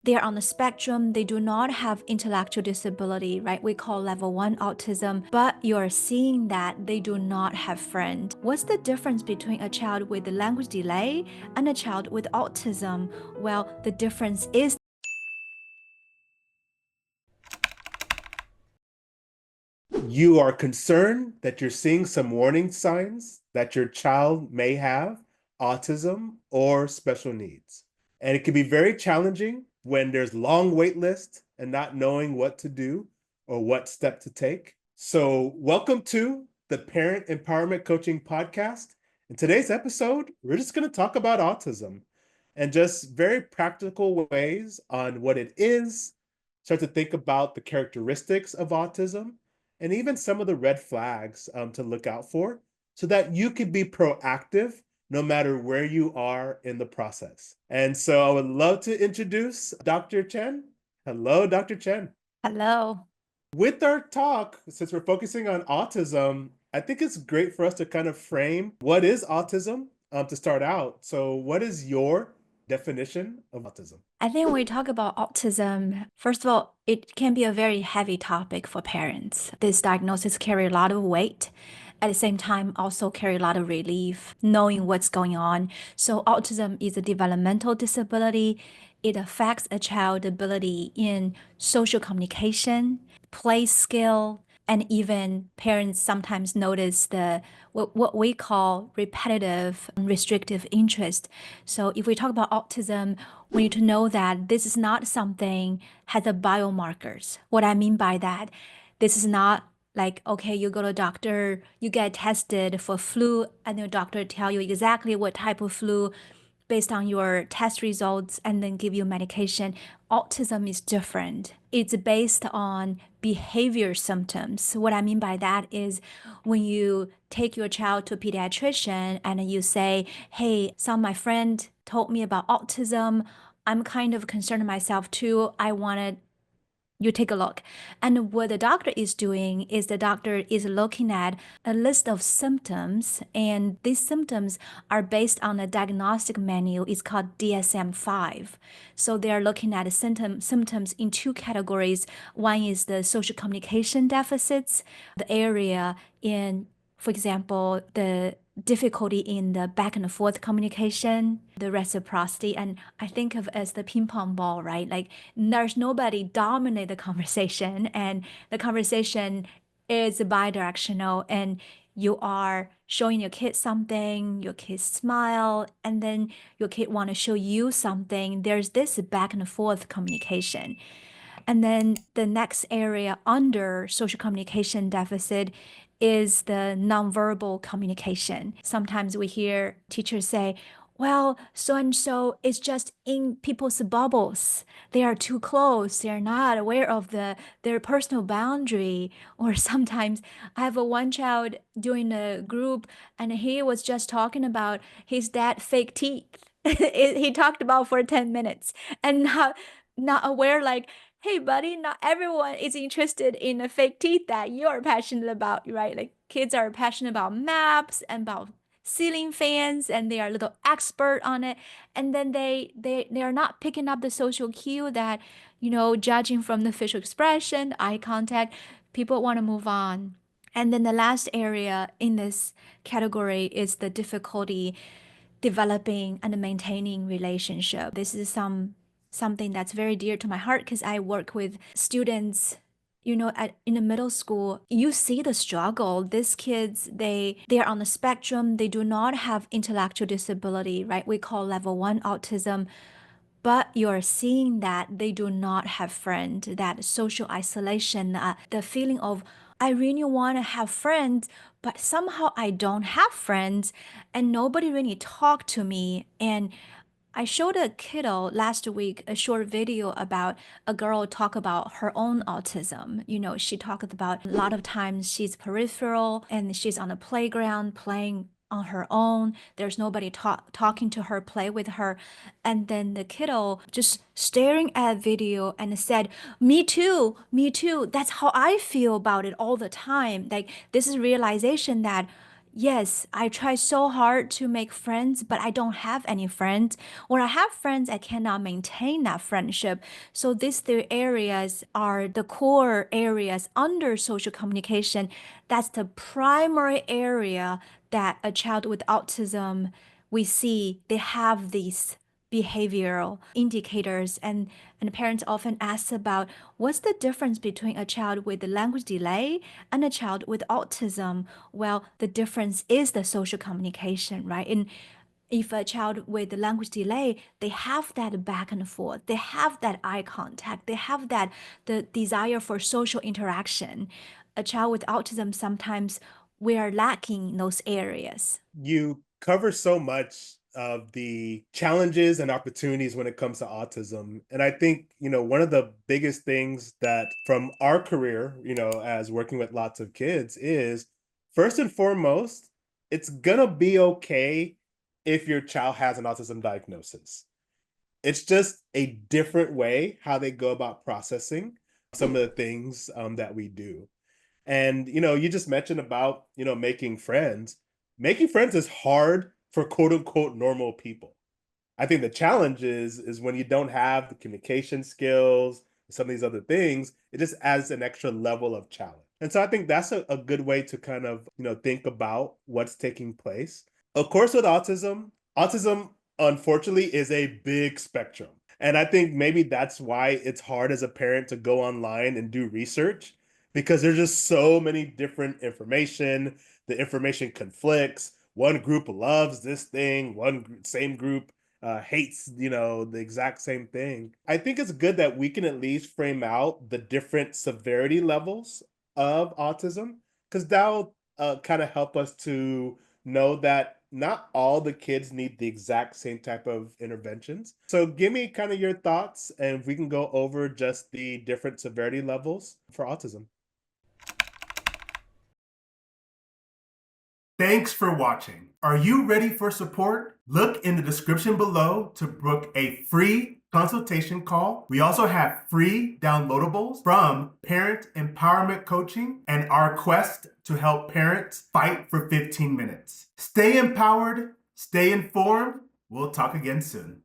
They are on the spectrum. They do not have intellectual disability, right? We call level 1 autism, but you are seeing that they do not have friends. What's the difference between a child with a language delay and a child with autism? Well, the difference is You are concerned that you're seeing some warning signs that your child may have autism or special needs. And it can be very challenging when there's long wait lists and not knowing what to do or what step to take. So, welcome to the Parent Empowerment Coaching Podcast. In today's episode, we're just going to talk about autism and just very practical ways on what it is, start to think about the characteristics of autism and even some of the red flags to look out for so that you can be proactive no matter where you are in the process. And so I would love to introduce Dr. Chen. Hello, Dr. Chen. hello. With our talk, since we're focusing on autism, I think it's great for us to kind of frame what is autism to start out. So, what is your definition of autism? I think when we talk about autism, first of all, it can be a very heavy topic for parents. This diagnosis carry a lot of weight. At the same time, also carry a lot of relief, knowing what's going on. So autism is a developmental disability. It affects a child's ability in social communication, play skill, and even parents sometimes notice the what we call repetitive restrictive interest. So if we talk about autism, we need to know that this is not something has a biomarkers. What I mean by that, this is not like, okay, you go to a doctor, you get tested for flu, and the doctor tell you exactly what type of flu based on your test results and then give you medication. Autism is different. It's based on behavior symptoms. What I mean by that is when you take your child to a pediatrician and you say, hey, some of my friend told me about autism. I'm kind of concerned myself too. I wanted you take a look. And what the doctor is doing is the doctor is looking at a list of symptoms, and these symptoms are based on a diagnostic manual. It's called DSM-5. So they are looking at the symptoms in two categories. One is the social communication deficits, the area in, for example, the difficulty in the back and forth communication, the reciprocity, and I think of as the ping pong ball, right? Like there's nobody dominate the conversation, and the conversation is bi-directional, and you are showing your kid something, your kid smile, and then your kid want to show you something. There's this back and forth communication. And then the next area under social communication deficit is the nonverbal communication. Sometimes we hear teachers say, well, so and so is just in people's bubbles. They are too close. They are not aware of their personal boundary. Or sometimes I have one child doing a group and he was just talking about his dad fake teeth. He talked about for 10 minutes and not aware like, hey, buddy, not everyone is interested in the fake teeth that you're passionate about, right? Like kids are passionate about maps and about ceiling fans, and they are a little expert on it. And then they are not picking up the social cue that, judging from the facial expression, eye contact, people want to move on. And then the last area in this category is the difficulty developing and maintaining relationship. This is something that's very dear to my heart because I work with students in the middle school. You see the struggle. These kids, they are on the spectrum. They do not have intellectual disability, right? We call level 1 autism, but you're seeing that they do not have friends, that social isolation, the feeling of I really want to have friends, but somehow I don't have friends and nobody really talked to me. And I showed a kiddo last week a short video about a girl talk about her own autism. She talked about a lot of times she's peripheral and she's on the playground playing on her own. There's nobody talking to her, play with her. And then the kiddo just staring at video and said, me too, me too. That's how I feel about it all the time. Like this is realization that Yes, I try so hard to make friends, but I don't have any friends. Or I have friends, I cannot maintain that friendship. So these three areas are the core areas under social communication. That's the primary area that a child with autism, we see they have these behavioral indicators, and parents often ask about what's the difference between a child with a language delay and a child with autism. Well, the difference is the social communication, right? And if a child with a language delay, they have that back and forth, they have that eye contact, they have that the desire for social interaction. A child with autism, sometimes we are lacking in those areas. You cover so much of the challenges and opportunities when it comes to autism. And I think, one of the biggest things that from our career, as working with lots of kids is first and foremost, it's gonna be okay if your child has an autism diagnosis. It's just a different way how they go about processing some of the things that we do. And you just mentioned about making friends. Making friends is hard for quote unquote normal people. I think the challenge is when you don't have the communication skills, some of these other things, it just adds an extra level of challenge. And so I think that's a good way to kind of think about what's taking place. Of course, with autism unfortunately is a big spectrum. And I think maybe that's why it's hard as a parent to go online and do research because there's just so many different information. The information conflicts. One group loves this thing, same group hates, the exact same thing. I think it's good that we can at least frame out the different severity levels of autism because that'll kind of help us to know that not all the kids need the exact same type of interventions. So give me kind of your thoughts and we can go over just the different severity levels for autism. Thanks for watching. Are you ready for support? Look in the description below to book a free consultation call. We also have free downloadables from Parent Empowerment Coaching and our quest to help parents fight for 15 minutes. Stay empowered, stay informed. We'll talk again soon.